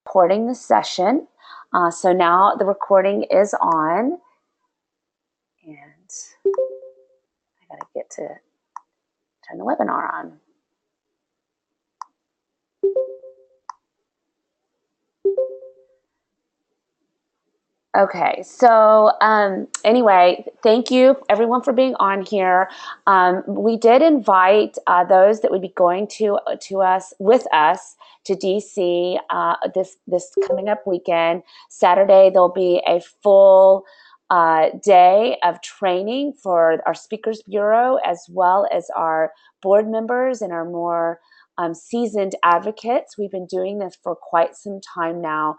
Recording the session. So now the recording is on, and I gotta get to turn the webinar on. Okay, so anyway, thank you everyone for being on here. We did invite those that would be going to us with us to DC this coming up weekend. Saturday there'll be a full day of training for our Speakers Bureau as well as our board members and our more seasoned advocates. We've been doing this for quite some time now,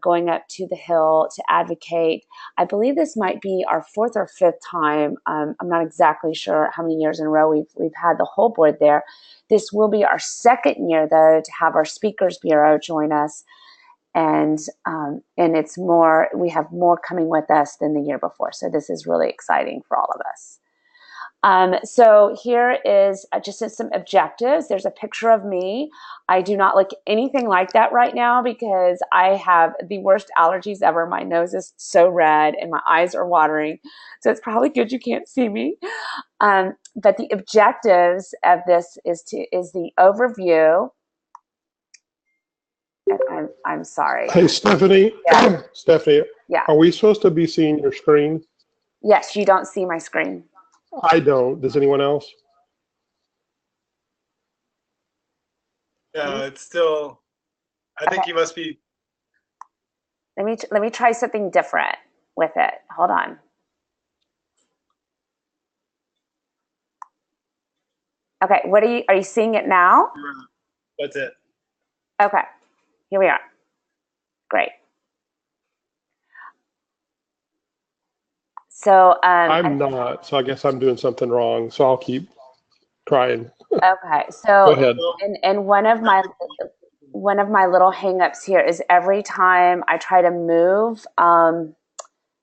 going up to the Hill to advocate. I believe this might be our fourth or fifth time. I'm not exactly sure how many years in a row we've had the whole board there. This will be our second year, though, to have our Speakers Bureau join us. And it's more, we have more coming with us than the year before. So this is really exciting for all of us. So here is just some objectives. There's a picture of me. I do not look anything like that right now because I have the worst allergies ever. My nose is so red and my eyes are watering. So it's probably good you can't see me. But the objectives of this is the overview. I'm sorry. Hey, Stephanie. Yeah. Stephanie, Yeah. are we supposed to be seeing your screen? Yes, you don't see my screen. I don't. Does anyone else? No, it's still, I think you must be. Let me try something different with it. Hold on. Okay, are you seeing it now? That's it. Okay, here we are. Great. So I'm not, so I guess I'm doing something wrong. So I'll keep trying. Okay, so Go ahead. and one of my little hangups here is every time I try to move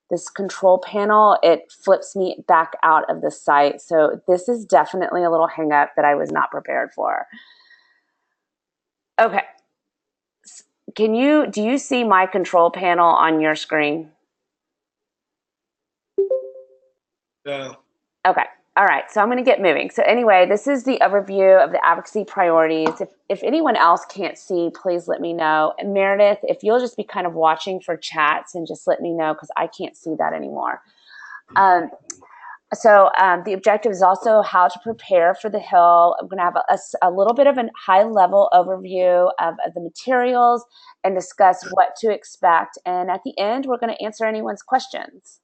this control panel, it flips me back out of the site. So this is definitely a little hangup that I was not prepared for. Okay. Do you see my control panel on your screen? No. Okay. All right. So I'm going to get moving. So anyway, this is the overview of the advocacy priorities. If anyone else can't see, please let me know. And Meredith, if you'll just be kind of watching for chats and just let me know because I can't see that anymore. The objective is also how to prepare for the Hill. I'm going to have a little bit of a high-level overview of the materials and discuss what to expect. And at the end, we're going to answer anyone's questions.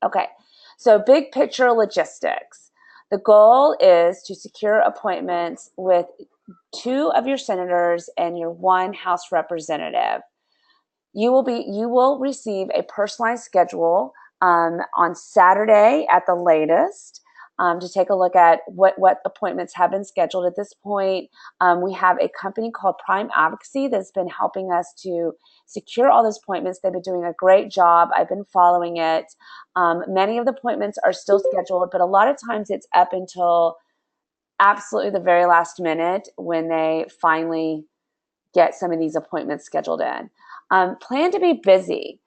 Okay, so big picture logistics. The goal is to secure appointments with 2 of your senators and your 1 House representative. You will receive a personalized schedule on Saturday at the latest to take a look at what appointments have been scheduled at this point. We have a company called Prime Advocacy that's been helping us to secure all those appointments. They've been doing a great job. I've been following it. Many of the appointments are still scheduled, but a lot of times it's up until absolutely the very last minute when they finally get some of these appointments scheduled in. Plan to be busy.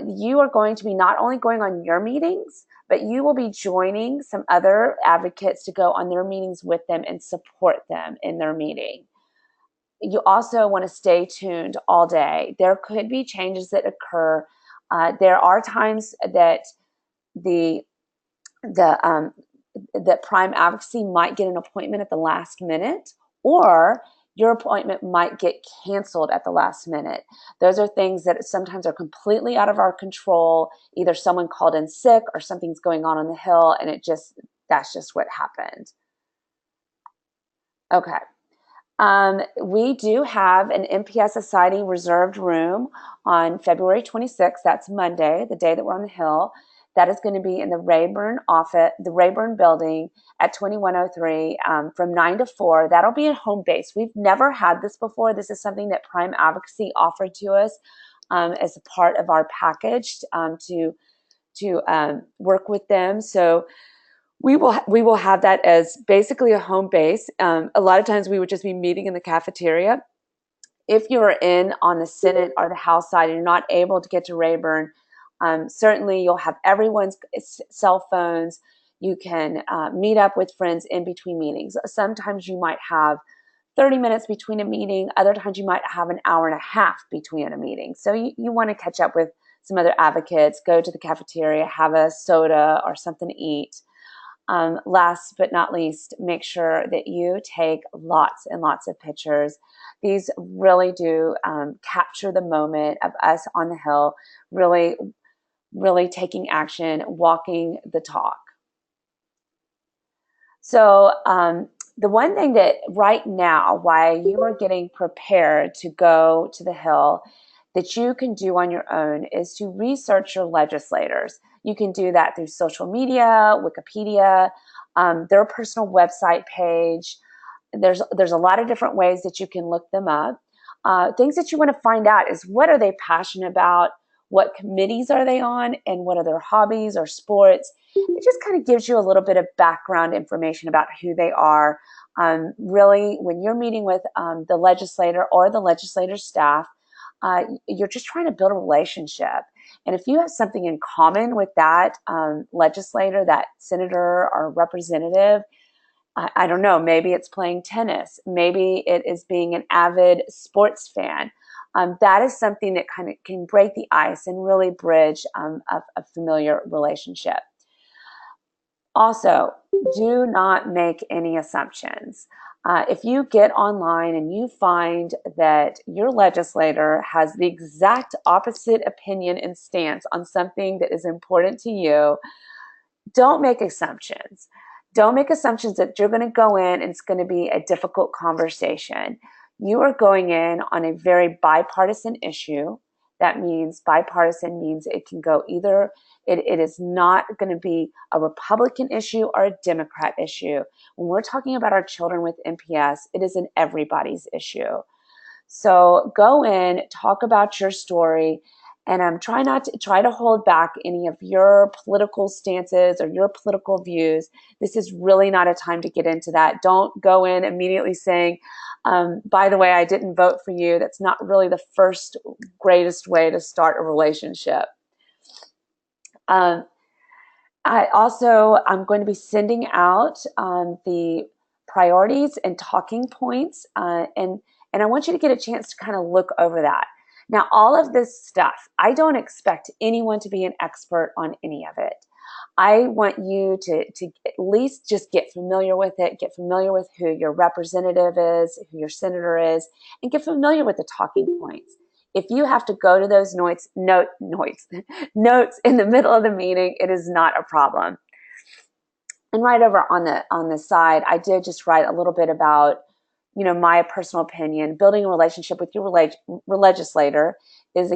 You are going to be not only going on your meetings, but you will be joining some other advocates to go on their meetings with them and support them in their meeting. You also want to stay tuned all day. There could be changes that occur. There are times that that Prime Advocacy might get an appointment at the last minute, or your appointment might get canceled at the last minute. Those are things that sometimes are completely out of our control. Either someone called in sick or something's going on the Hill, and that's just what happened. Okay. We do have an MPS Society reserved room on February 26th. That's Monday, the day that we're on the Hill. That is going to be in the Rayburn building at 2103 from 9 to 4. That'll be a home base. We've never had this before. This is something that Prime Advocacy offered to us as a part of our package to work with them. So we will have that as basically a home base. A lot of times we would just be meeting in the cafeteria. if you're in on the Senate or the House side and you're not able to get to Rayburn, certainly you'll have everyone's cell phones. You can meet up with friends in between meetings. Sometimes you might have 30 minutes between a meeting. Other times you might have an hour and a half between a meeting. So you want to catch up with some other advocates, go to the cafeteria, have a soda or something to eat. Last but not least, make sure that you take lots and lots of pictures. These really do capture the moment of us on the Hill, really, really taking action, walking the talk. So the one thing that right now, while you are getting prepared to go to the Hill, that you can do on your own is to research your legislators. You can do that through social media, Wikipedia, their personal website page. There's a lot of different ways that you can look them up. Things that you want to find out is what are they passionate about, what committees are they on, and what are their hobbies or sports. It just kind of gives you a little bit of background information about who they are. Really, when you're meeting with the legislator or the legislator staff, you're just trying to build a relationship. And if you have something in common with that legislator, that senator or representative, I don't know, maybe it's playing tennis. Maybe it is being an avid sports fan. That is something that kind of can break the ice and really bridge a familiar relationship. Also, do not make any assumptions. If you get online and you find that your legislator has the exact opposite opinion and stance on something that is important to you, don't make assumptions. Don't make assumptions that you're going to go in and it's going to be a difficult conversation. You are going in on a very bipartisan issue. That means bipartisan means it can go either. It is not going to be a Republican issue or a Democrat issue. When we're talking about our children with MPS, it is an everybody's issue. So go in, talk about your story, and try to hold back any of your political stances or your political views. This is really not a time to get into that. Don't go in immediately saying, by the way, I didn't vote for you. That's not really the first greatest way to start a relationship. I'm going to be sending out the priorities and talking points, and I want you to get a chance to kind of look over that. Now, all of this stuff, I don't expect anyone to be an expert on any of it. I want you to at least just get familiar with it, get familiar with who your representative is, who your senator is, and get familiar with the talking points. If you have to go to those notes in the middle of the meeting, it is not a problem. And right over on the side, I did just write a little bit about, my personal opinion. Building a relationship with your legislator is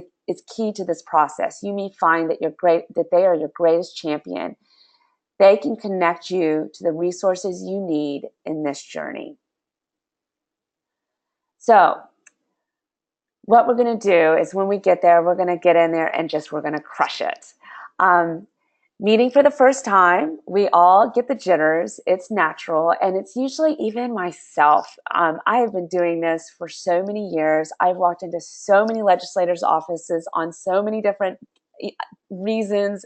key to this process. You may find that they are your greatest champion. They can connect you to the resources you need in this journey. So what we're going to do is when we get there, we're going to get in there and we're going to crush it. Meeting for the first time, we all get the jitters. It's natural, and it's usually even myself. I have been doing this for so many years. I've walked into so many legislators' offices on so many different reasons,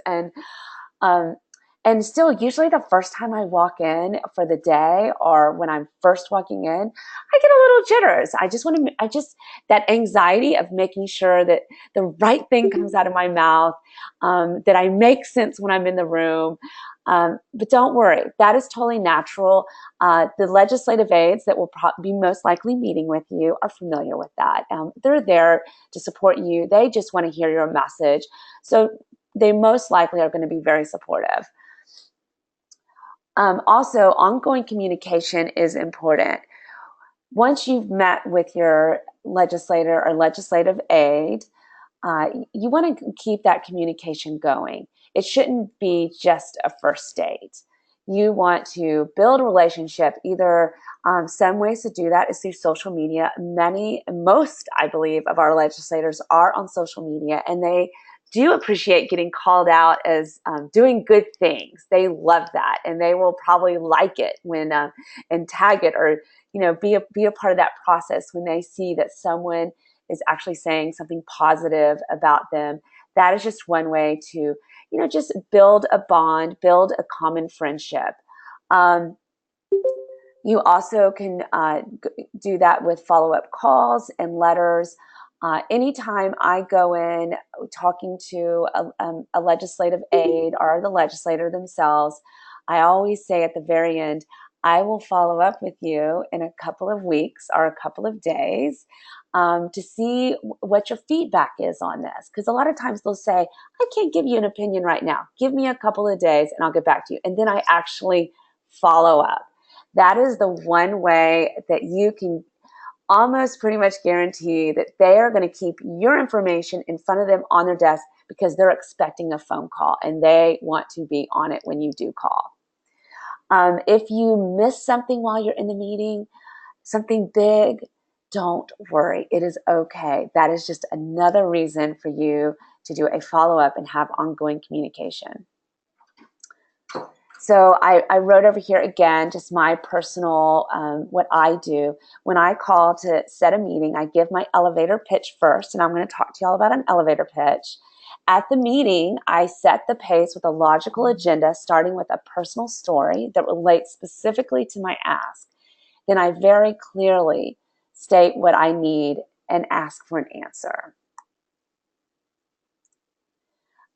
and still, usually the first time I walk in for the day or when I'm first walking in, I get a little jitters. That anxiety of making sure that the right thing comes out of my mouth, that I make sense when I'm in the room. But don't worry, that is totally natural. The legislative aides that will be most likely meeting with you are familiar with that. They're there to support you. They just want to hear your message. So they most likely are going to be very supportive. Also, ongoing communication is important. Once you've met with your legislator or legislative aide, you want to keep that communication going. It shouldn't be just a first date. You want to build a relationship. Either some ways to do that is through social media. Most, I believe, of our legislators are on social media, and they do appreciate getting called out as doing good things. They love that, and they will probably like it when and tag it or be a part of that process when they see that someone is actually saying something positive about them. That is just one way to, just build a bond, build a common friendship. You also can do that with follow-up calls and letters. Anytime I go in talking to a legislative aide or the legislator themselves, I always say at the very end, I will follow up with you in a couple of weeks or a couple of days to see what your feedback is on this. Because a lot of times they'll say, I can't give you an opinion right now. Give me a couple of days and I'll get back to you. And then I actually follow up. That is the one way that you can almost pretty much guarantee that they are going to keep your information in front of them on their desk because they're expecting a phone call and they want to be on it when you do call. If you miss something while you're in the meeting, something big, don't worry. It is okay. That is just another reason for you to do a follow-up and have ongoing communication. So I wrote over here again, just my personal, what I do. When I call to set a meeting, I give my elevator pitch first, and I'm going to talk to you all about an elevator pitch. At the meeting, I set the pace with a logical agenda, starting with a personal story that relates specifically to my ask. Then I very clearly state what I need and ask for an answer.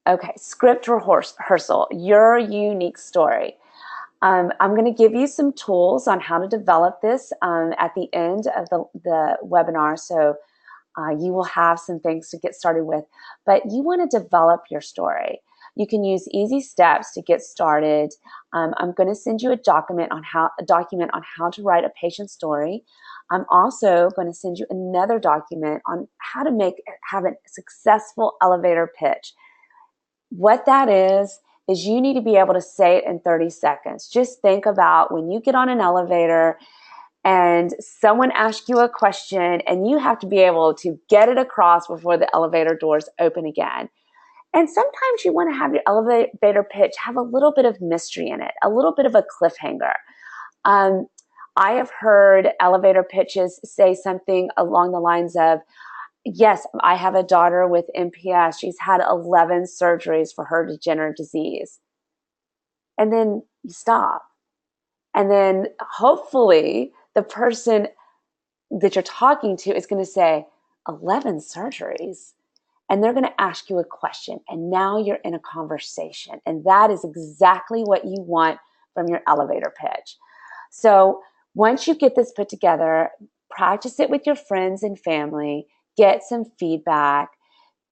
Okay, script rehearsal, your unique story. I'm going to give you some tools on how to develop this at the end of the webinar. So you will have some things to get started with, but you want to develop your story. You can use easy steps to get started. I'm going to send you a document on how to write a patient story. I'm also going to send you another document on how to have a successful elevator pitch. What that is you need to be able to say it in 30 seconds. Just think about when you get on an elevator and someone asks you a question and you have to be able to get it across before the elevator doors open again. And sometimes you want to have your elevator pitch have a little bit of mystery in it, a little bit of a cliffhanger. I have heard elevator pitches say something along the lines of, yes, I have a daughter with MPS. She's had 11 surgeries for her degenerative disease. And then you stop. And then hopefully the person that you're talking to is going to say, 11 surgeries? And they're going to ask you a question. And now you're in a conversation. And that is exactly what you want from your elevator pitch. So once you get this put together, practice it with your friends and family, get some feedback.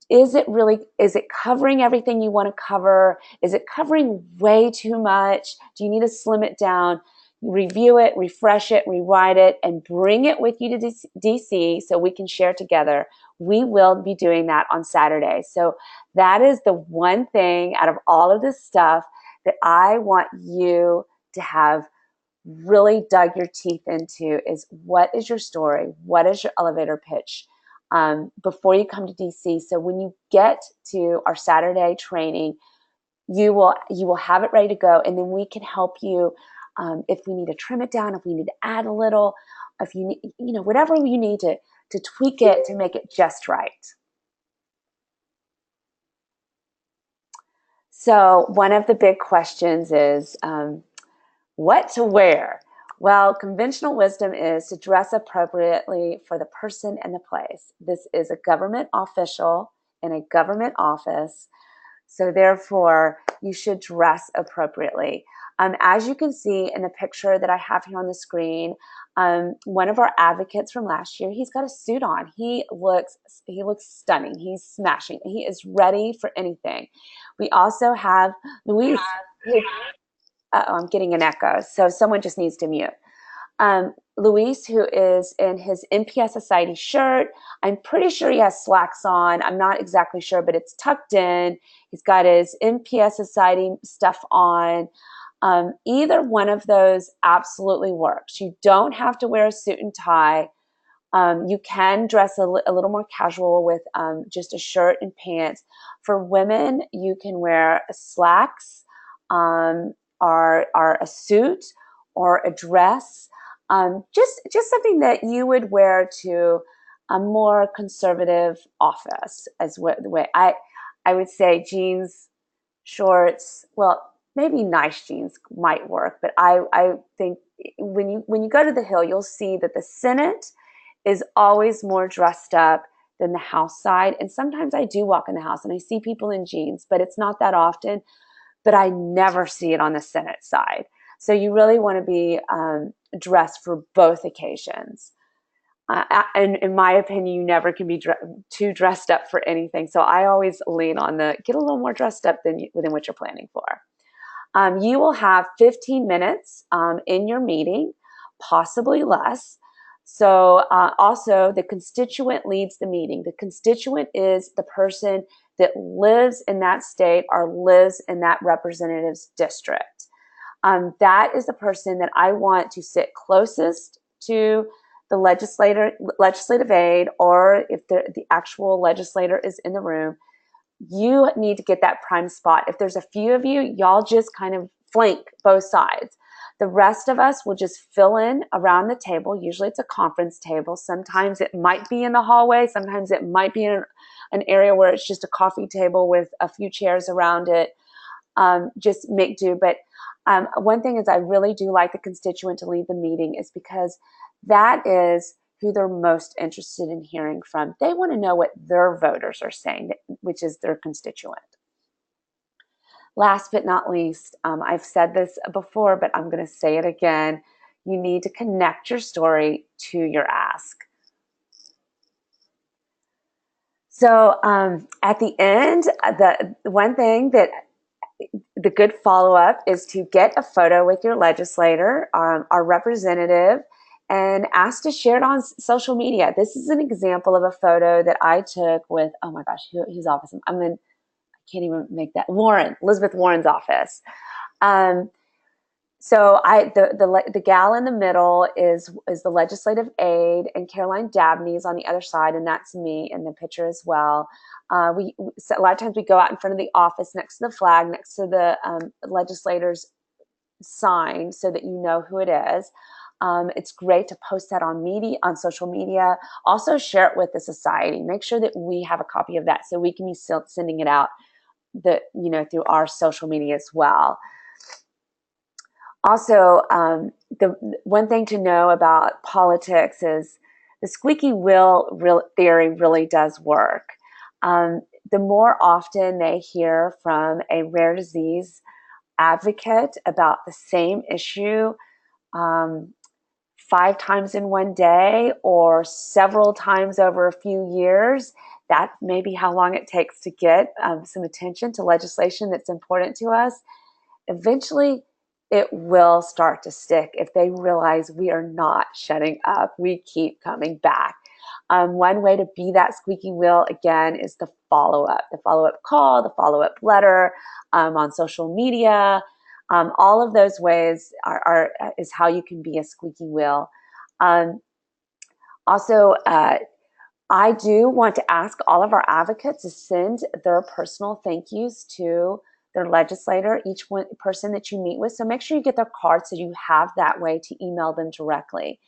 Is it covering everything you want to cover? Is it covering way too much? Do you need to slim it down? Review it, refresh it, rewrite it, and bring it with you to DC so we can share together. We will be doing that on Saturday. So that is the one thing out of all of this stuff that I want you to have really dug your teeth into is, what is your story? What is your elevator pitch before you come to DC? So when you get to our Saturday training, you will have it ready to go, and then we can help you if we need to trim it down, if we need to add a little, if you need, whatever you need to tweak it to make it just right. So one of the big questions is what to wear. Well, conventional wisdom is to dress appropriately for the person and the place. This is a government official in a government office, so therefore you should dress appropriately. As you can see in the picture that I have here on the screen, one of our advocates from last year, he's got a suit on. He looks stunning. He's smashing. He is ready for anything. We also have Luis. I'm getting an echo, so someone just needs to mute. Luis, who is in his MPS Society shirt. I'm pretty sure he has slacks on. I'm not exactly sure, but it's tucked in. He's got his MPS Society stuff on. Either one of those absolutely works. You don't have to wear a suit and tie. You can dress a little more casual with just a shirt and pants. For women, you can wear slacks or a suit or a dress. Just something that you would wear to a more conservative office, as the way I would say jeans, shorts. Well, maybe nice jeans might work, but I think when you go to the Hill, you'll see that the Senate is always more dressed up than the House side. And sometimes I do walk in the House and I see people in jeans, but it's not that often. But I never see it on the Senate side. So you really want to be dressed for both occasions. And in my opinion, you never can be too dressed up for anything. So I always lean on the get a little more dressed up than what you're planning for. You will have 15 minutes in your meeting, possibly less. So also the constituent leads the meeting. The constituent is the person that lives in that state or lives in that representative's district. That is the person that I want to sit closest to the legislative aide, or if the actual legislator is in the room, you need to get that prime spot. If there's a few of you, y'all just kind of flank both sides. The rest of us will just fill in around the table. Usually it's a conference table. Sometimes it might be in the hallway. Sometimes it might be in an area where it's just a coffee table with a few chairs around it. Just make do. But one thing is I really do like the constituent to lead the meeting is because that is who they're most interested in hearing from. They want to know what their voters are saying, which is their constituent. Last but not least, I've said this before, but I'm going to say it again. You need to connect your story to your ask. So at the end, the one thing that the good follow-up is to get a photo with your legislator, our representative, and ask to share it on social media. This is an example of a photo that I took with, oh my gosh, whose office? I can't even make that. Elizabeth Warren's office. So the gal in the middle is the legislative aide, and Caroline Dabney is on the other side, and that's me in the picture as well. So a lot of times we go out in front of the office next to the flag, next to the legislator's sign, so that you know who it is. It's great to post that on social media. Also share it with the society. Make sure that we have a copy of that so we can be sending it out through our social media as well. Also, the one thing to know about politics is the squeaky wheel theory really does work. The more often they hear from a rare disease advocate about the same issue 5 times in one day or several times over a few years, that may be how long it takes to get some attention to legislation that's important to us. Eventually, it will start to stick if they realize we are not shutting up. We keep coming back. One way to be that squeaky wheel, again, is the follow-up call, the follow-up letter on social media. All of those ways is how you can be a squeaky wheel. Also, I do want to ask all of our advocates to send their personal thank yous to their legislator, each person that you meet with. So make sure you get their card so you have that way to email them directly.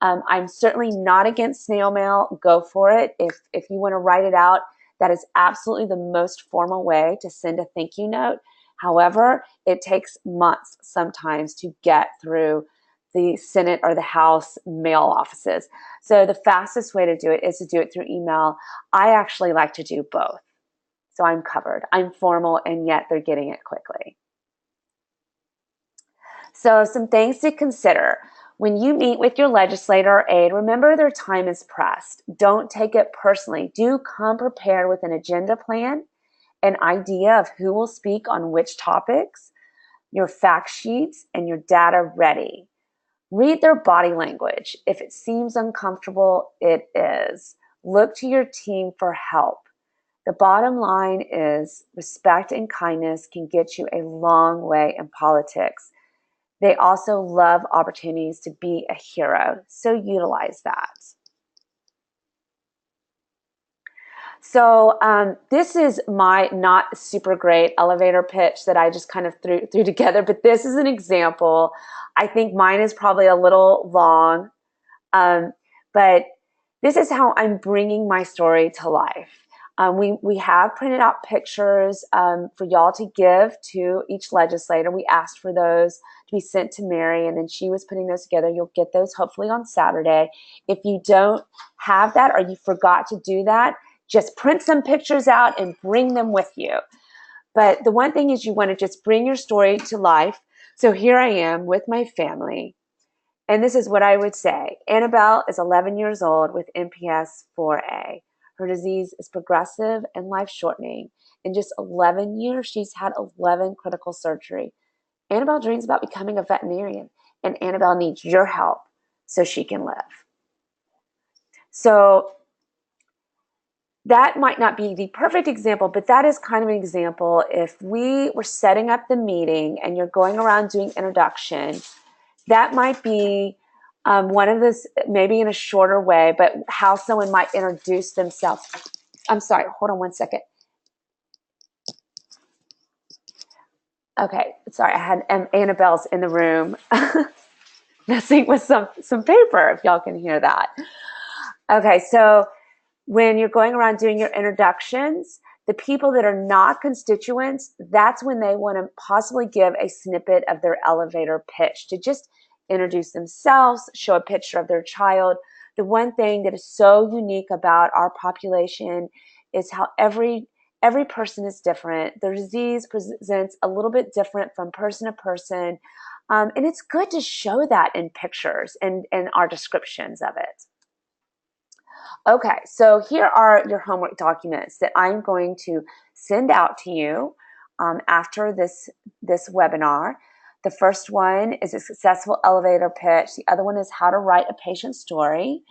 I'm certainly not against snail mail. Go for it. If you want to write it out, that is absolutely the most formal way to send a thank you note. However, it takes months sometimes to get through the Senate or the House mail offices. So the fastest way to do it is to do it through email. I actually like to do both. So I'm covered. I'm formal, and yet they're getting it quickly. So some things to consider. When you meet with your legislator or aide, remember their time is pressed. Don't take it personally. Do come prepared with an agenda plan, an idea of who will speak on which topics, your fact sheets, and your data ready. Read their body language. If it seems uncomfortable, it is. Look to your team for help. The bottom line is respect and kindness can get you a long way in politics. They also love opportunities to be a hero, so utilize that. So this is my not super great elevator pitch that I just kind of threw together, but this is an example. I think mine is probably a little long, but this is how I'm bringing my story to life. We have printed out pictures for y'all to give to each legislator. We asked for those to be sent to Mary, and then she was putting those together. You'll get those hopefully on Saturday. If you don't have that or you forgot to do that, just print some pictures out and bring them with you. But the one thing is you want to just bring your story to life. So here I am with my family. And this is what I would say. Annabelle is 11 years old with MPS 4A. Her disease is progressive and life-shortening. In just 11 years, she's had 11 critical surgery. Annabelle dreams about becoming a veterinarian, and Annabelle needs your help so she can live. So that might not be the perfect example, but that is kind of an example. If we were setting up the meeting and you're going around doing introduction, that might be one of this, maybe in a shorter way, but how someone might introduce themselves. I'm sorry, hold on one second. Okay, sorry, I had Annabelle's in the room messing with some paper, if y'all can hear that. Okay, so when you're going around doing your introductions, the people that are not constituents, that's when they want to possibly give a snippet of their elevator pitch to just introduce themselves, show a picture of their child. The one thing that is so unique about our population is how every person is different. Their disease presents a little bit different from person to person. And it's good to show that in pictures and our descriptions of it. Okay, so here are your homework documents that I'm going to send out to you after this webinar. The first one is a successful elevator pitch. The other one is how to write a patient story.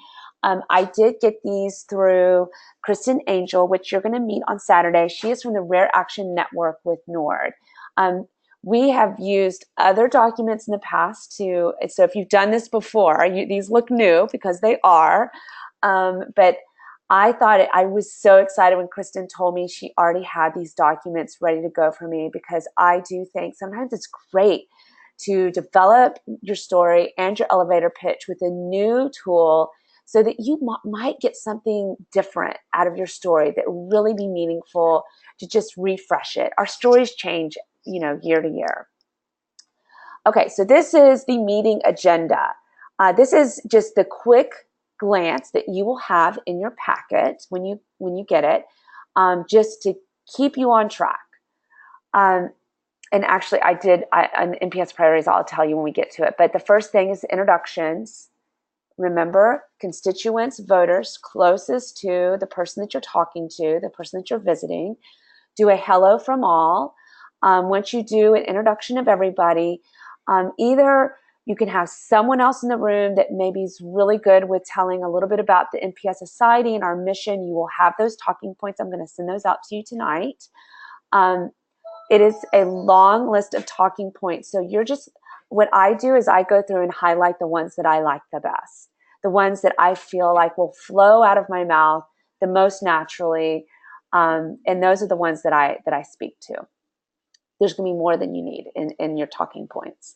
I did get these through Kristen Angel, which you're going to meet on Saturday. She is from the Rare Action Network with NORD. We have used other documents in the past so if you've done this before, these look new because they are. But I was so excited when Kristen told me she already had these documents ready to go for me, because I do think sometimes it's great to develop your story and your elevator pitch with a new tool so that you might get something different out of your story that will really be meaningful, to just refresh it. Our stories change, year to year. Okay, so this is the meeting agenda. This is just the quick glance that you will have in your packet when you get it, just to keep you on track. And actually, on MPS priorities, I'll tell you when we get to it. But the first thing is introductions. Remember, constituents, voters closest to the person that you're talking to, the person that you're visiting. Do a hello from all. Once you do an introduction of everybody, either you can have someone else in the room that maybe is really good with telling a little bit about the MPS Society and our mission. You will have those talking points. I'm going to send those out to you tonight. It is a long list of talking points. So what I do is I go through and highlight the ones that I like the best, the ones that I feel like will flow out of my mouth the most naturally. And those are the ones that I speak to. There's going to be more than you need in your talking points.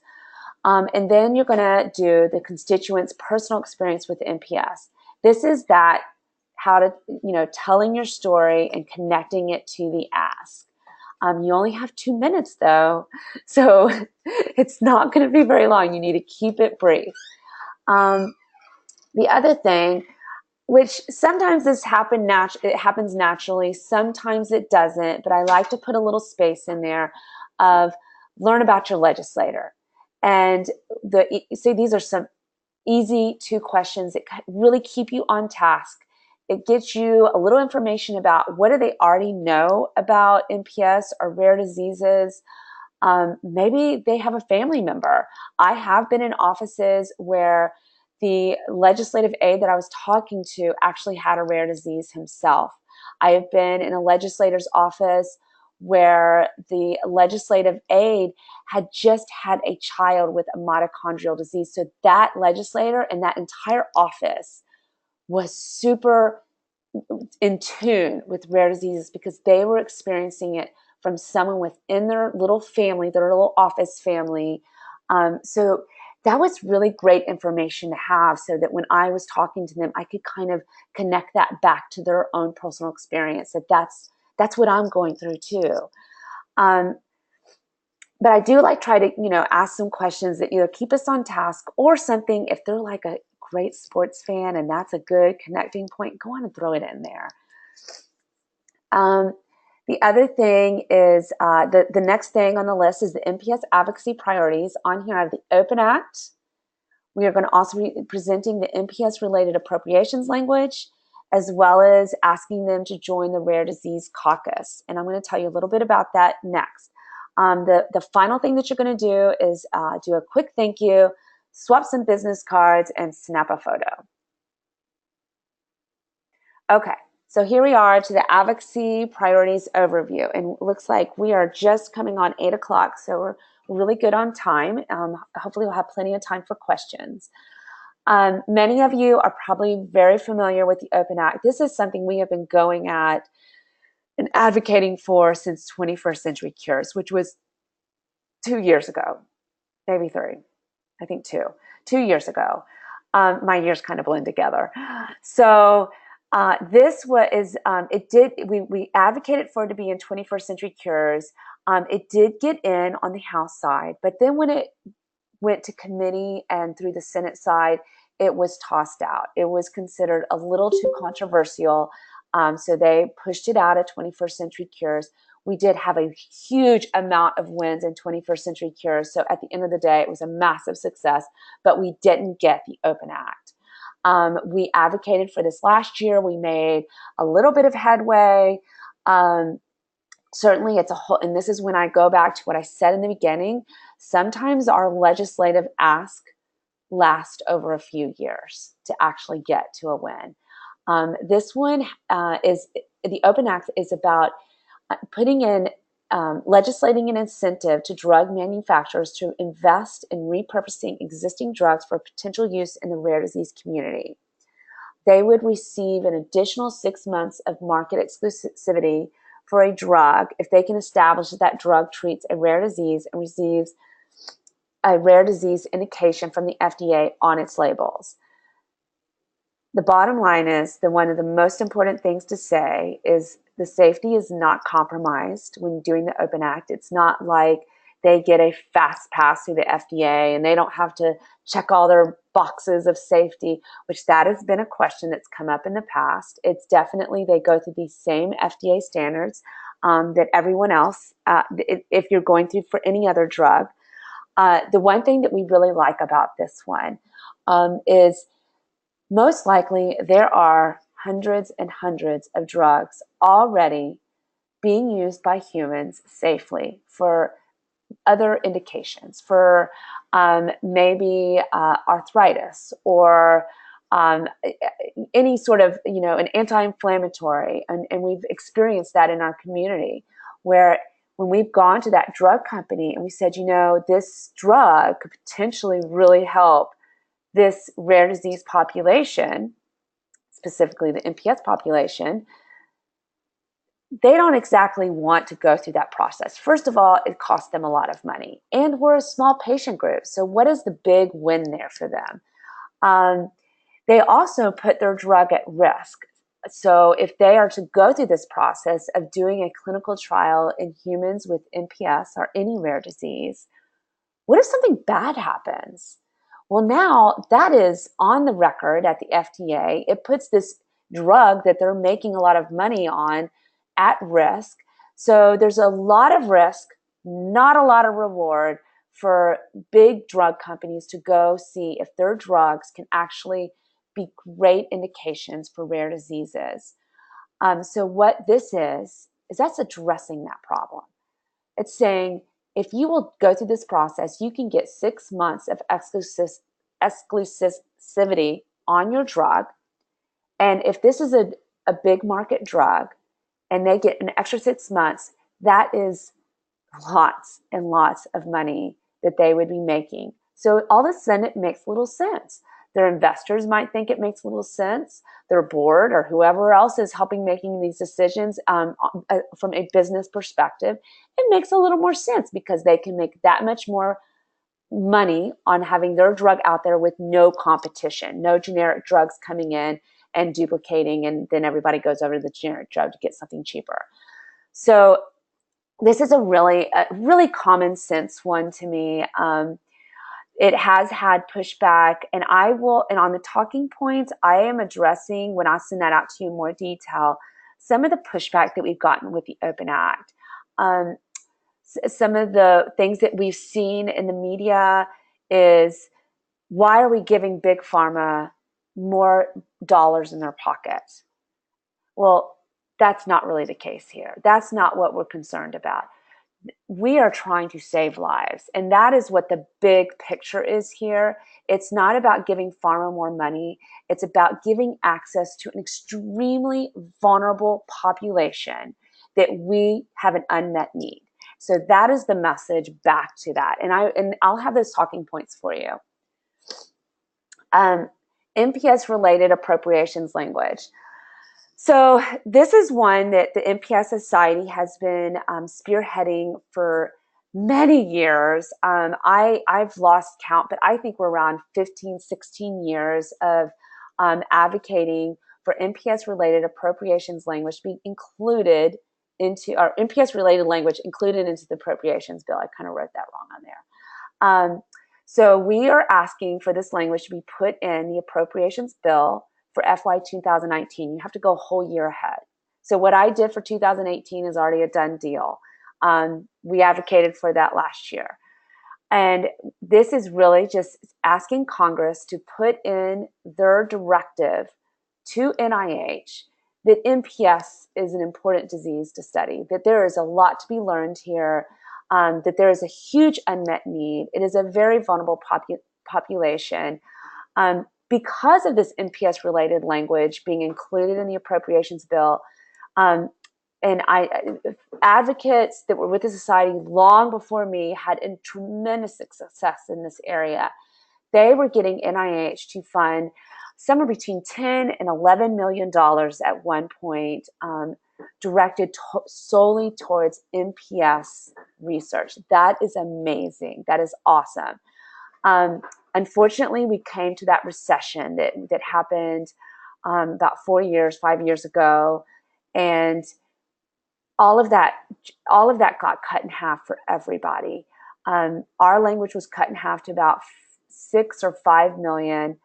And then you're going to do the constituent's personal experience with MPS. This is telling your story and connecting it to the ask. You only have 2 minutes though, so it's not going to be very long. You need to keep it brief. The other thing, which sometimes it happens naturally, sometimes it doesn't, but I like to put a little space in there of learn about your legislator. And these are some easy 2 questions that really keep you on task. It gets you a little information about what do they already know about MPS or rare diseases. Maybe they have a family member. I have been in offices where the legislative aide that I was talking to actually had a rare disease himself. I have been in a legislator's office where the legislative aide had just had a child with a mitochondrial disease. So that legislator and that entire office was super in tune with rare diseases because they were experiencing it from someone within their little family, their little office family. So that was really great information to have so that when I was talking to them, I could kind of connect that back to their own personal experience, that's what I'm going through too. Um, but I do like try to, ask some questions that either keep us on task or something. If they're like a great sports fan and that's a good connecting point, go on and throw it in there. The other thing is the next thing on the list is the MPS advocacy priorities. On here I have the Open Act. We are going to also be presenting the MPS related appropriations language, as well as asking them to join the Rare Disease Caucus. And I'm going to tell you a little bit about that next. The final thing that you're going to do is do a quick thank you, swap some business cards, and snap a photo. Okay, so here we are to the advocacy priorities overview, and it looks like we are just coming on 8 o'clock, so we're really good on time. Hopefully we'll have plenty of time for questions. Many of you are probably very familiar with the Open Act. This is something we have been going at and advocating for since 21st Century Cures, which was 2 years ago, maybe 3, I think 2 years ago. My years kind of blend together. So this was, we advocated for it to be in 21st Century Cures. It did get in on the House side, but then when it went to committee and through the Senate side, it was tossed out. It was considered a little too controversial. So they pushed it out of 21st Century Cures. We did have a huge amount of wins in 21st Century Cures. So at the end of the day, it was a massive success, but we didn't get the Open Act. We advocated for this last year. We made a little bit of headway. Certainly it's a whole, and this is when I go back to what I said in the beginning. Sometimes our legislative ask last over a few years to actually get to a win. This one is, the Open Act is about putting in, legislating an incentive to drug manufacturers to invest in repurposing existing drugs for potential use in the rare disease community. They would receive an additional 6 months of market exclusivity for a drug if they can establish that that drug treats a rare disease and receives a rare disease indication from the FDA on its labels. The bottom line is that one of the most important things to say is the safety is not compromised when doing the Open Act. It's not like they get a fast pass through the FDA and they don't have to check all their boxes of safety, which that has been a question that's come up in the past. It's definitely, they go through these same FDA standards that everyone else, if you're going through for any other drug. The one thing that we really like about this one is most likely there are hundreds and hundreds of drugs already being used by humans safely for other indications, for maybe arthritis or any sort of, an anti-inflammatory. And we've experienced that in our community where when we've gone to that drug company and we said, this drug could potentially really help this rare disease population, specifically the MPS population, they don't exactly want to go through that process. First of all, it costs them a lot of money. And we're a small patient group. So what is the big win there for them? They also put their drug at risk. So if they are to go through this process of doing a clinical trial in humans with MPS or any rare disease, what if something bad happens? Well, now that is on the record at the FDA. It puts this drug that they're making a lot of money on at risk. So there's a lot of risk, not a lot of reward for big drug companies to go see if their drugs can actually be great indications for rare diseases. So what this is that's addressing that problem. It's saying, if you will go through this process, you can get 6 months of exclusivity on your drug. And if this is a big market drug and they get an extra 6 months, that is lots and lots of money that they would be making. So all of a sudden it makes little sense. Their investors might think it makes a little sense. Their board or whoever else is helping making these decisions from a business perspective, it makes a little more sense because they can make that much more money on having their drug out there with no competition, no generic drugs coming in and duplicating, and then everybody goes over to the generic drug to get something cheaper. So this is a really common sense one to me. It has had pushback, and on the talking points, I am addressing, when I send that out to you in more detail, some of the pushback that we've gotten with the Open Act. Some of the things that we've seen in the media is, why are we giving big pharma more dollars in their pockets? Well, that's not really the case here. That's not what we're concerned about. We are trying to save lives, and that is what the big picture is here. It's not about giving pharma more money. It's about giving access to an extremely vulnerable population that we have an unmet need. So that is the message back to that. And I'll have those talking points for you. NPS related appropriations language. So this is one that the NPS Society has been spearheading for many years. I've lost count, but I think we're around 15, 16 years of advocating for NPS related appropriations language being included into, or NPS related language included into the appropriations bill. I kind of wrote that wrong on there. So we are asking for this language to be put in the appropriations bill for FY 2019. You have to go a whole year ahead. So what I did for 2018 is already a done deal. We advocated for that last year. And this is really just asking Congress to put in their directive to NIH that NPS is an important disease to study, that there is a lot to be learned here, that there is a huge unmet need. It is a very vulnerable population. Because of this NPS-related language being included in the appropriations bill, advocates that were with the society long before me had a tremendous success in this area. They were getting NIH to fund somewhere between $10 and $11 million at one point, directed solely towards NPS research. That is amazing. That is awesome. Unfortunately, we came to that recession that happened about 5 years ago, and all of that got cut in half for everybody. Our language was cut in half to about 6 or 5 million.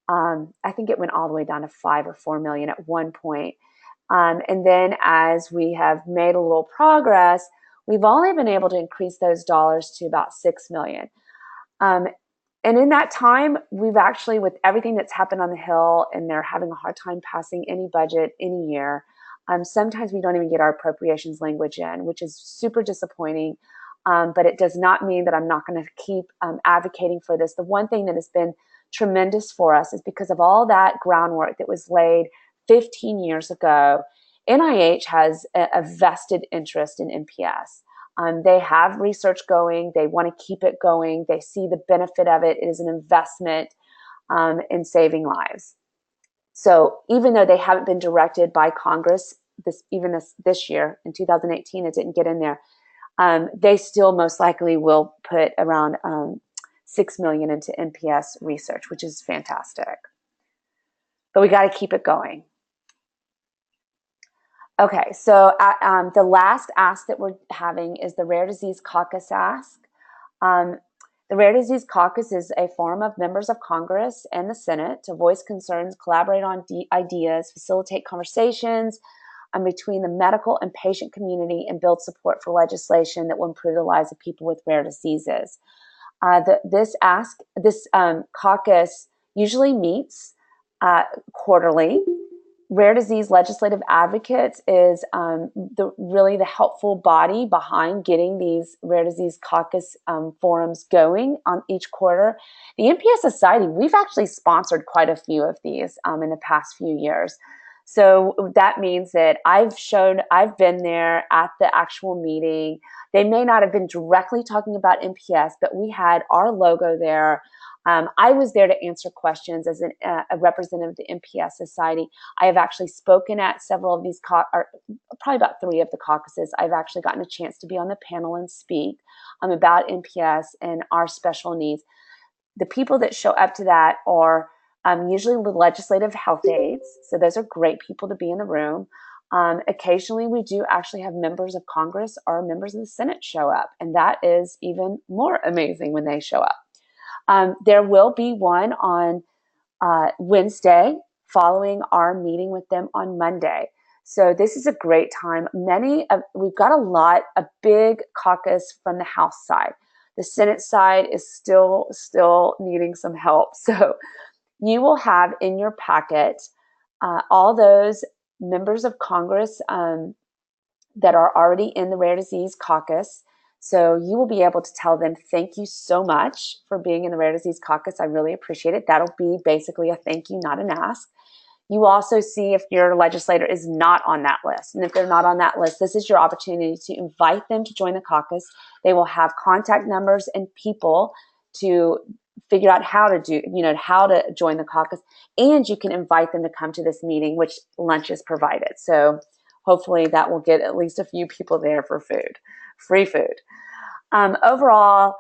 I think it went all the way down to 5 or 4 million at one point. And then as we have made a little progress, we've only been able to increase those dollars to about 6 million. And in that time, we've actually, with everything that's happened on the Hill, and they're having a hard time passing any budget any year, sometimes we don't even get our appropriations language in, which is super disappointing. But it does not mean that I'm not going to keep advocating for this. The one thing that has been tremendous for us is because of all that groundwork that was laid 15 years ago, NIH has a vested interest in NPS. They have research going. They want to keep it going. They see the benefit of it. It is an investment in saving lives. So even though they haven't been directed by Congress, this year in 2018, it didn't get in there. They still most likely will put around 6 million into NPS research, which is fantastic. But we got to keep it going. Okay, so the last ask that we're having is the Rare Disease Caucus ask. The Rare Disease Caucus is a forum of members of Congress and the Senate to voice concerns, collaborate on ideas, facilitate conversations between the medical and patient community, and build support for legislation that will improve the lives of people with rare diseases. This caucus usually meets quarterly. Rare Disease Legislative Advocates is really the helpful body behind getting these Rare Disease Caucus forums going on each quarter. The NPS Society, we've actually sponsored quite a few of these in the past few years. So that means that I've been there at the actual meeting. They may not have been directly talking about NPS, but we had our logo there. I was there to answer questions as a representative of the NPS Society. I have actually spoken at several of these, or probably about 3 of the caucuses. I've actually gotten a chance to be on the panel and speak about NPS and our special needs. The people that show up to that are usually the legislative health aides. So those are great people to be in the room. Occasionally, we do actually have members of Congress or members of the Senate show up, and that is even more amazing when they show up. There will be one on Wednesday following our meeting with them on Monday. So this is a great time. We've got a big caucus from the House side. The Senate side is still needing some help. So you will have in your packet all those members of Congress that are already in the Rare Disease Caucus. So you will be able to tell them, thank you so much for being in the Rare Disease Caucus. I really appreciate it. That'll be basically a thank you, not an ask. You also see if your legislator is not on that list. And if they're not on that list, this is your opportunity to invite them to join the caucus. They will have contact numbers and people to figure out how to join the caucus. And you can invite them to come to this meeting, which lunch is provided. So hopefully that will get at least a few people there for food, free food. Overall,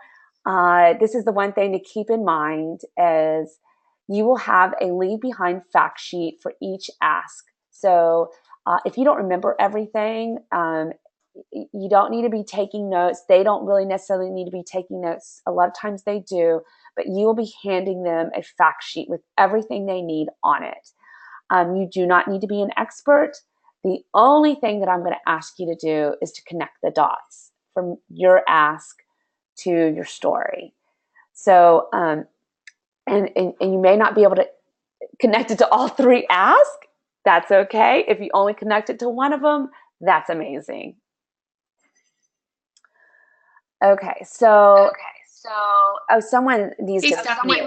this is the one thing to keep in mind is you will have a leave behind fact sheet for each ask. So if you don't remember everything, you don't need to be taking notes. They don't really necessarily need to be taking notes. A lot of times they do, but you will be handing them a fact sheet with everything they need on it. You do not need to be an expert. The only thing that I'm going to ask you to do is to connect the dots from your ask to your story. So, and you may not be able to connect it to all 3 asks. That's okay. If you only connect it to one of them, that's amazing. Okay, so someone needs Hey, to. Stephanie,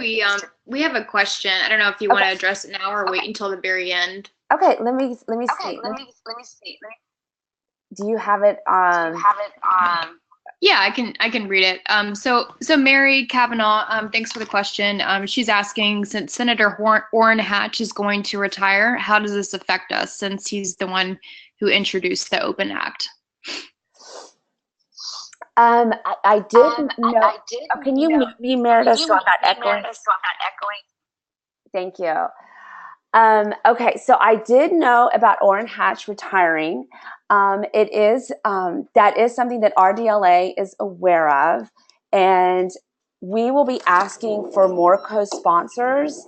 we have a question. I don't know if you want to address it now or wait until the very end. Okay, let me see. Let me see. Do you have it on? Yeah, I can read it. So Mary Kavanaugh, thanks for the question. She's asking, since Senator Orrin Hatch is going to retire, how does this affect us since he's the one who introduced the Open Act? I did know. Can you mute me, Meredith, so I'm not echoing? Thank you. Okay, so I did know about Orrin Hatch retiring. That is something that RDLA is aware of, and we will be asking for more co-sponsors.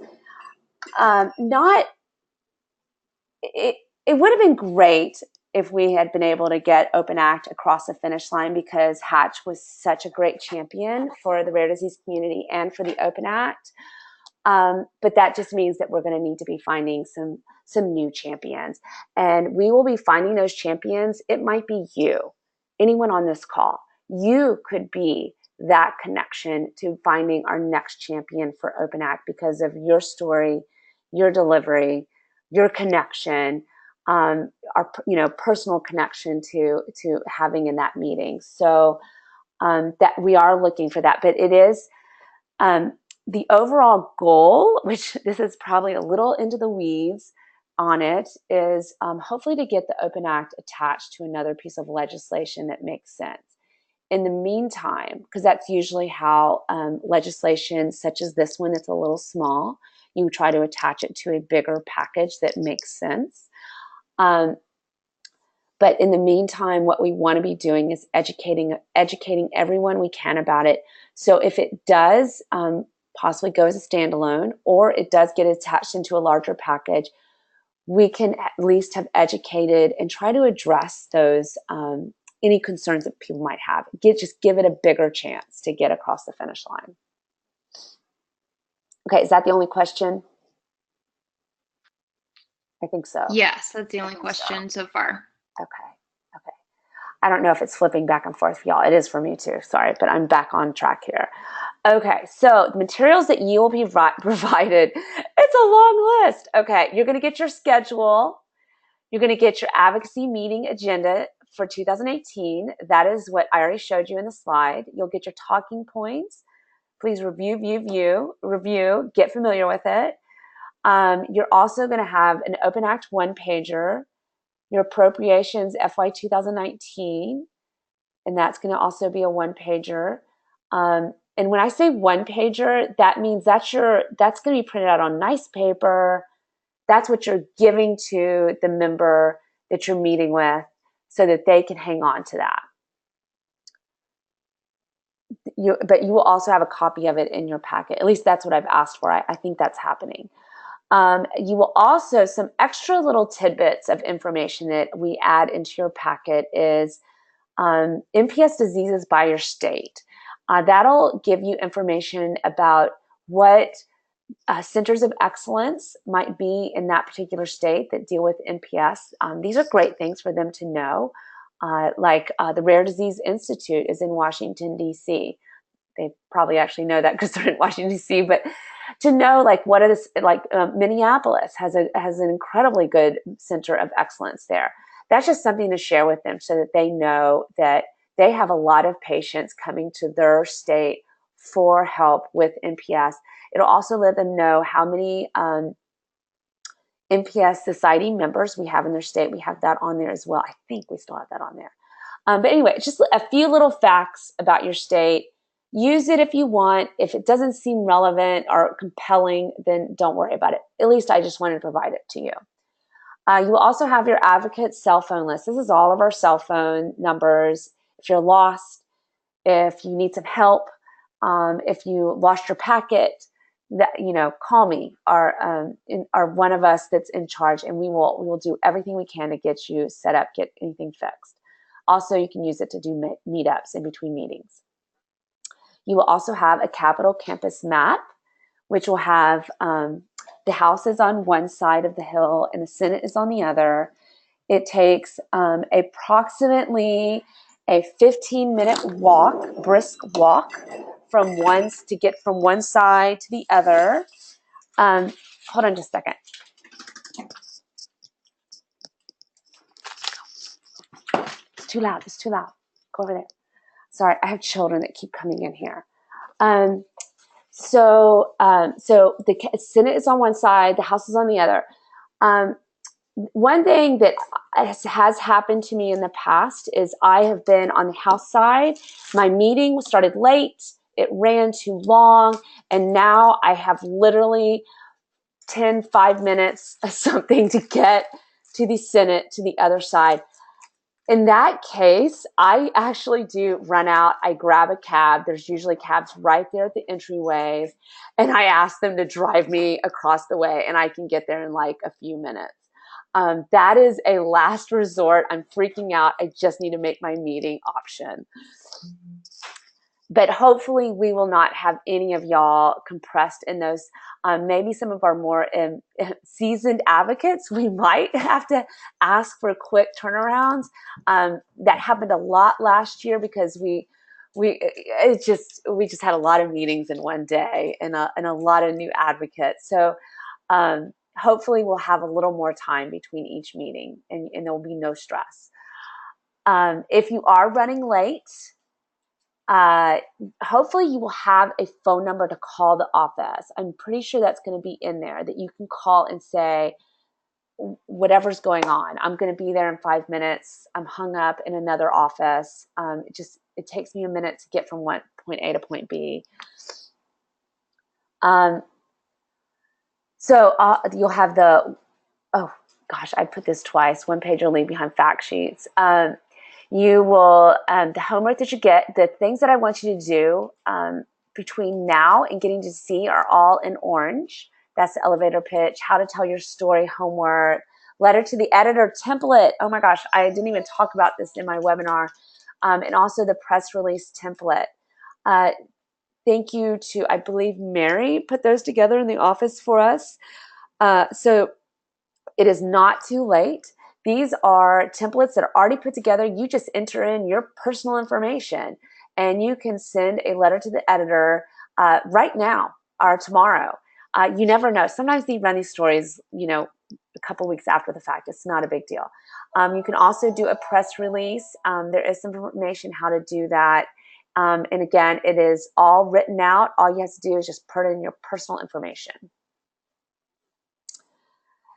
It would have been great if we had been able to get Open Act across the finish line because Hatch was such a great champion for the rare disease community and for the Open Act. But that just means that we're going to need to be finding some new champions. And we will be finding those champions. It might be you, anyone on this call. You could be that connection to finding our next champion for Open Act because of your story, your delivery, your connection, our personal connection to having in that meeting. So that we are looking for that. But it is the overall goal, which this is probably a little into the weeds on it, is hopefully to get the Open Act attached to another piece of legislation that makes sense. In the meantime, because that's usually how legislation such as this one that's a little small, you try to attach it to a bigger package that makes sense. But in the meantime, what we want to be doing is educating everyone we can about it. So if it does possibly go as a standalone, or it does get attached into a larger package, we can at least have educated and try to address those any concerns that people might have. Just give it a bigger chance to get across the finish line. Okay, is that the only question? I think so. Yes, that's the only question so far. Okay. I don't know if it's flipping back and forth for y'all. It is for me too. Sorry, but I'm back on track here. Okay, so the materials that you will be provided, it's a long list. Okay, you're going to get your schedule. You're going to get your advocacy meeting agenda for 2018. That is what I already showed you in the slide. You'll get your talking points. Please review, get familiar with it. You're also going to have an Open Act one-pager, your appropriations FY 2019, and that's going to also be a one-pager. And when I say one-pager, that means that's going to be printed out on nice paper. That's what you're giving to the member that you're meeting with so that they can hang on to that. But you will also have a copy of it in your packet. At least that's what I've asked for. I think that's happening. You will also, some extra little tidbits of information that we add into your packet is MPS diseases by your state. That'll give you information about what centers of excellence might be in that particular state that deal with MPS. These are great things for them to know. Like the Rare Disease Institute is in Washington, D.C. They probably actually know that because they're in Washington, D.C. But to know, like, what is, like, Minneapolis has an incredibly good center of excellence there. That's just something to share with them so that they know that they have a lot of patients coming to their state for help with MPS. It'll also let them know how many MPS society members we have in their state. We have that on there as well. I think we still have that on there. But anyway, just a few little facts about your state. Use it if you want. If it doesn't seem relevant or compelling, then don't worry about it. At least I just wanted to provide it to you. You will also have your advocate cell phone list. This is all of our cell phone numbers. If you're lost, if you need some help, if you lost your packet, call me or one of us that's in charge, and we will do everything we can to get you set up, get anything fixed. Also, you can use it to do meetups in between meetings. You will also have a Capitol campus map, which will have the House is on one side of the hill and the Senate is on the other. It takes approximately a 15-minute walk, brisk walk, to get from one side to the other. Hold on just a second. It's too loud. It's too loud. Go over there. Sorry, I have children that keep coming in here. So the Senate is on one side, the House is on the other. One thing that has happened to me in the past is I have been on the House side. My meeting started late. It ran too long. And now I have literally 5 minutes or something to get to the Senate, to the other side. In that case, I actually do run out. I grab a cab. There's usually cabs right there at the entryways. And I ask them to drive me across the way, and I can get there in like a few minutes. That is a last resort. I'm freaking out. I just need to make my meeting option. But hopefully we will not have any of y'all compressed in those. Maybe some of our more seasoned advocates, we might have to ask for quick turnarounds. That happened a lot last year because we just had a lot of meetings in one day and a lot of new advocates. So hopefully we'll have a little more time between each meeting and there will be no stress. If you are running late, hopefully you will have a phone number to call the office. I'm pretty sure that's going to be in there, that you can call and say, whatever's going on, I'm going to be there in 5 minutes. I'm hung up in another office. It takes me a minute to get from point A to point B. So you'll have oh gosh, I put this twice, one page only behind fact sheets. You will, the homework that you get, the things that I want you to do between now and getting to C are all in orange. That's the elevator pitch, how to tell your story, homework, letter to the editor template. Oh my gosh, I didn't even talk about this in my webinar. And also the press release template. Thank you to, I believe, Mary put those together in the office for us. So it is not too late. These are templates that are already put together. You just enter in your personal information and you can send a letter to the editor right now or tomorrow. You never know. Sometimes they run these stories, a couple weeks after the fact. It's not a big deal. You can also do a press release. There is some information how to do that. And again, it is all written out. All you have to do is just put in your personal information.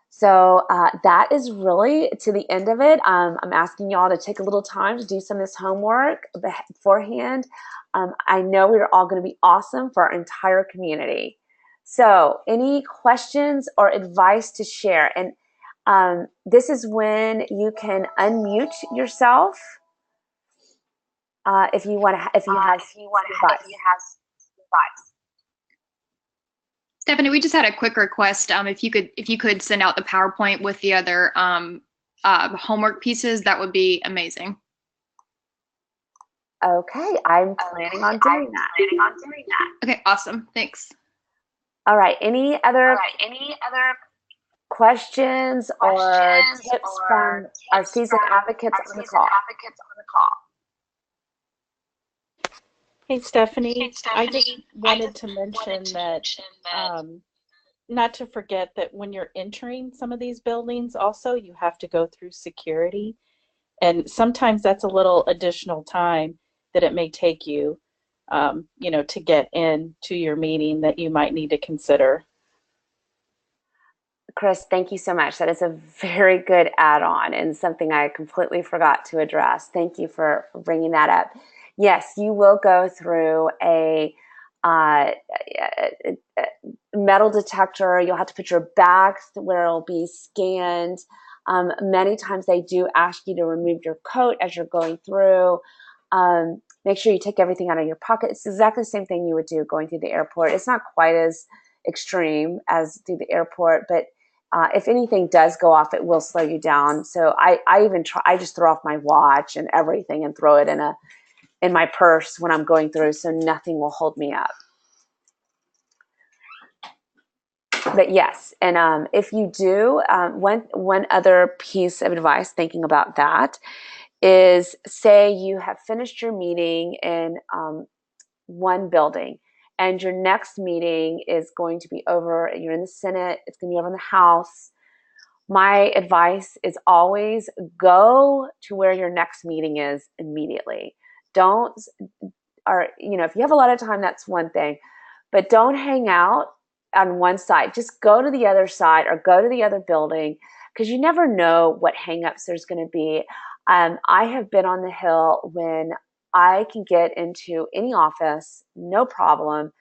So that is really to the end of it. I'm asking y'all to take a little time to do some of this homework beforehand. I know we're all going to be awesome for our entire community. So any questions or advice to share? And this is when you can unmute yourself if you want to, if you have advice. Stephanie, we just had a quick request. If you could send out the PowerPoint with the other homework pieces, that would be amazing. Okay, I'm planning on doing that. Okay, awesome. Thanks. All right. Any other questions or tips from our seasoned advocates on the call? Hey, Stephanie, I just wanted to mention that not to forget that when you're entering some of these buildings, also you have to go through security. And sometimes that's a little additional time that it may take you, you know, to get into your meeting that you might need to consider. Chris, thank you so much. That is a very good add-on and something I completely forgot to address. Thank you for bringing that up. Yes, you will go through a metal detector. You'll have to put your bag where it'll be scanned. Many times they do ask you to remove your coat as you're going through. Make sure you take everything out of your pocket. It's exactly the same thing you would do going through the airport. It's not quite as extreme as through the airport, but if anything does go off, it will slow you down. So I just throw off my watch and everything and throw it in my purse when I'm going through, so nothing will hold me up. But yes, and if you do, one other piece of advice thinking about that is, say you have finished your meeting in one building and your next meeting is going to be over, you're in the Senate, it's going to be over in the House. My advice is always go to where your next meeting is immediately. If you have a lot of time, that's one thing, but don't hang out on one side. Just go to the other side or go to the other building, because you never know what hangups there's going to be. I have been on the Hill when I can get into any office, no problem.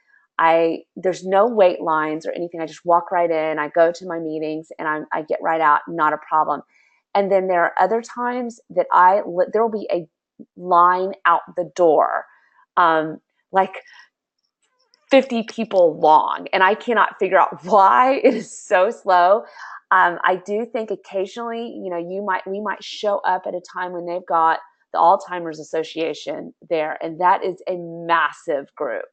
There's no wait lines or anything. I just walk right in. I go to my meetings and I get right out, not a problem. And then there are other times that there will be a line out the door, like 50 people long, and I cannot figure out why it is so slow. I do think occasionally, we might show up at a time when they've got the Alzheimer's Association there, and that is a massive group.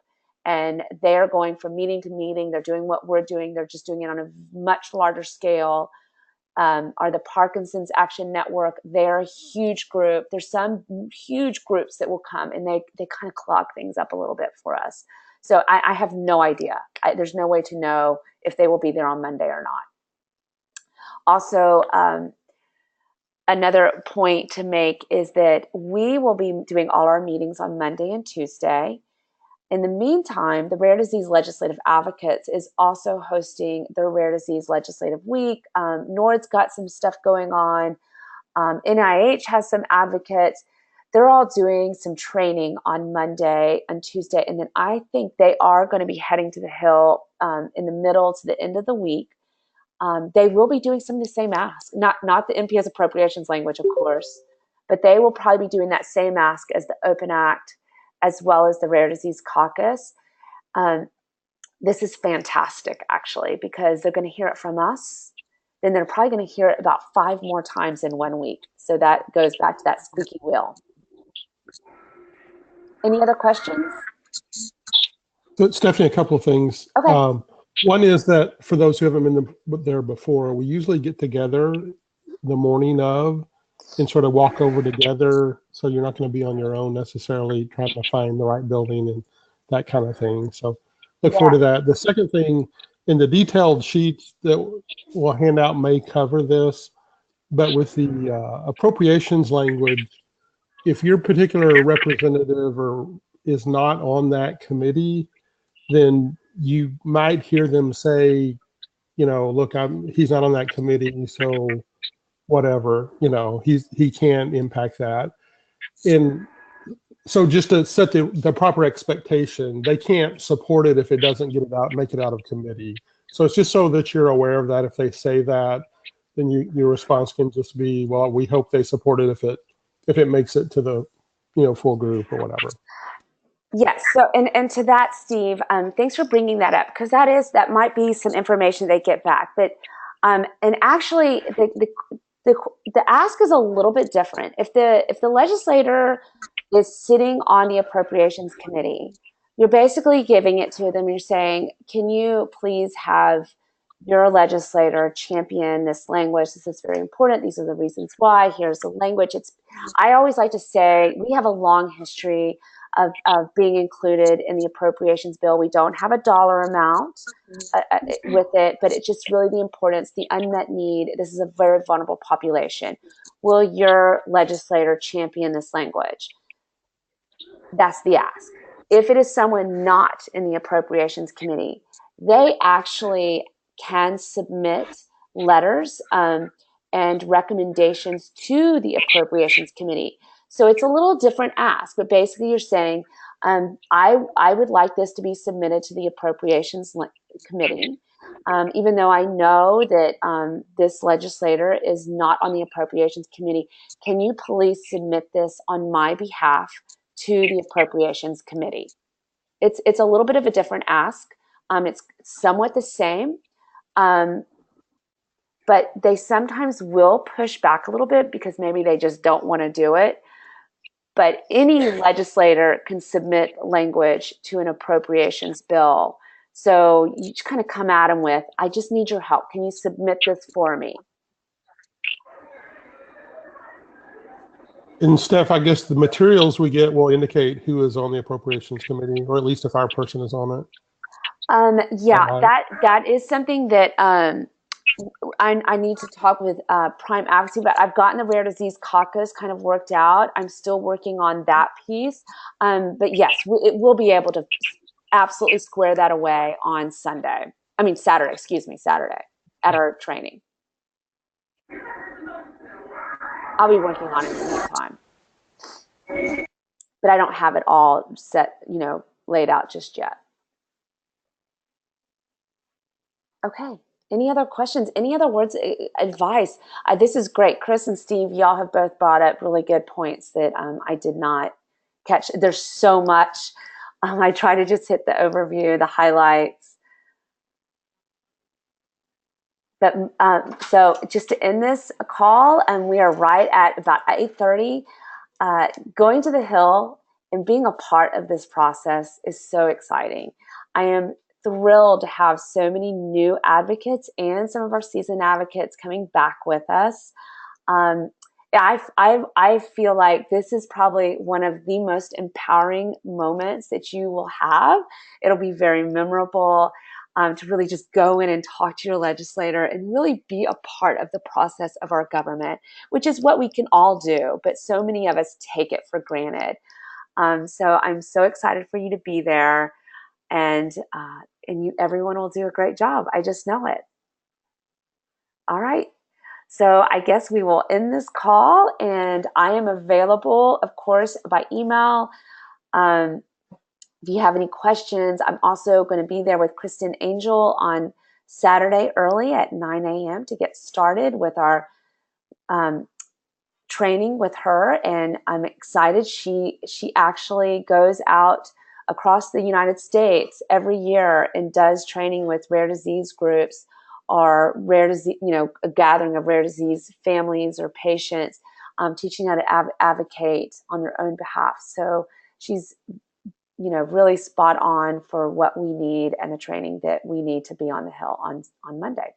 And they're going from meeting to meeting. They're doing what we're doing. They're just doing it on a much larger scale. Are the Parkinson's Action Network. They're a huge group. There's some huge groups that will come, and they kind of clog things up a little bit for us. So I have no idea. There's no way to know if they will be there on Monday or not. Also, another point to make is that we will be doing all our meetings on Monday and Tuesday. In the meantime, the Rare Disease Legislative Advocates is also hosting their Rare Disease Legislative Week. NORD's got some stuff going on. NIH has some advocates. They're all doing some training on Monday and Tuesday, and then I think they are going to be heading to the Hill in the middle to the end of the week. They will be doing some of the same ask, not the MPS appropriations language, of course, but they will probably be doing that same ask as the Open Act, as well as the Rare Disease Caucus. This is fantastic, actually, because they're going to hear it from us. Then they're probably going to hear it about 5 more times in 1 week. So that goes back to that squeaky wheel. Any other questions? So, Stephanie, a couple of things. Okay. One is that for those who haven't been there before, we usually get together the morning of and sort of walk over together, so you're not going to be on your own necessarily trying to find the right building and that kind of thing. So look forward to that. The second thing And the detailed sheets that we'll hand out may cover this, but with the appropriations language, if your particular representative or is not on that committee, then you might hear them say, you know, look, he's not on that committee, so whatever, you know, he can't impact that. And so just to set the proper expectation, they can't support it if it doesn't get it out, make it out of committee. So it's just so that you're aware of that. If they say that, then your response can just be, well, we hope they support it if it makes it to the, you know, full group or whatever. Yes. So, and to that, Steve, thanks for bringing that up, because that might be some information they get back. But, and actually, the ask is a little bit different. If the legislator is sitting on the appropriations committee, you're basically giving it to them. You're saying, can you please have your legislator champion this language? This is very important. These are the reasons why. Here's the language. I always like to say we have a long history of being included in the appropriations bill. We don't have a dollar amount with it, but it's just really the importance, the unmet need. This is a very vulnerable population. Will your legislator champion this language? That's the ask. If it is someone not in the appropriations committee, they actually can submit letters and recommendations to the appropriations committee. So it's a little different ask, but basically you're saying, I would like this to be submitted to the appropriations committee, even though I know that this legislator is not on the appropriations committee. Can you please submit this on my behalf to the appropriations committee? It's a little bit of a different ask. It's somewhat the same, but they sometimes will push back a little bit because maybe they just don't want to do it. But any legislator can submit language to an appropriations bill. So you just kind of come at them with, I just need your help. Can you submit this for me? And Steph, I guess the materials we get will indicate who is on the appropriations committee, or at least if our person is on it. Yeah, that is something that I need to talk with Prime Advocacy, but I've gotten the Rare Disease Caucus kind of worked out. I'm still working on that piece. But yes, we'll be able to absolutely square that away on Saturday at our training. I'll be working on it in the meantime. But I don't have it all set, laid out just yet. Okay. Any other questions? Any other words, advice? This is great. Chris and Steve, y'all have both brought up really good points that I did not catch. There's so much. I try to just hit the overview, the highlights. But so just to end this call, and we are right at about 8:30. Going to the Hill and being a part of this process is so exciting. I am thrilled to have so many new advocates and some of our seasoned advocates coming back with us. I feel like this is probably one of the most empowering moments that you will have. It'll be very memorable to really just go in and talk to your legislator and really be a part of the process of our government, which is what we can all do, but so many of us take it for granted. So I'm so excited for you to be there, and everyone will do a great job. I just know it. All right. So I guess we will end this call, and I am available, of course, by email. If you have any questions, I'm also going to be there with Kristen Angel on Saturday early at 9 a.m. to get started with our training with her, and I'm excited. She actually goes out across the United States every year and does training with rare disease groups or rare disease, a gathering of rare disease families or patients, teaching how to advocate on their own behalf. So she's really spot on for what we need and the training that we need to be on the Hill on Monday.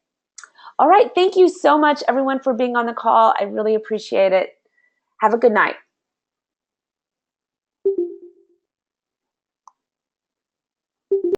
All right. Thank you so much, everyone, for being on the call. I really appreciate it. Have a good night.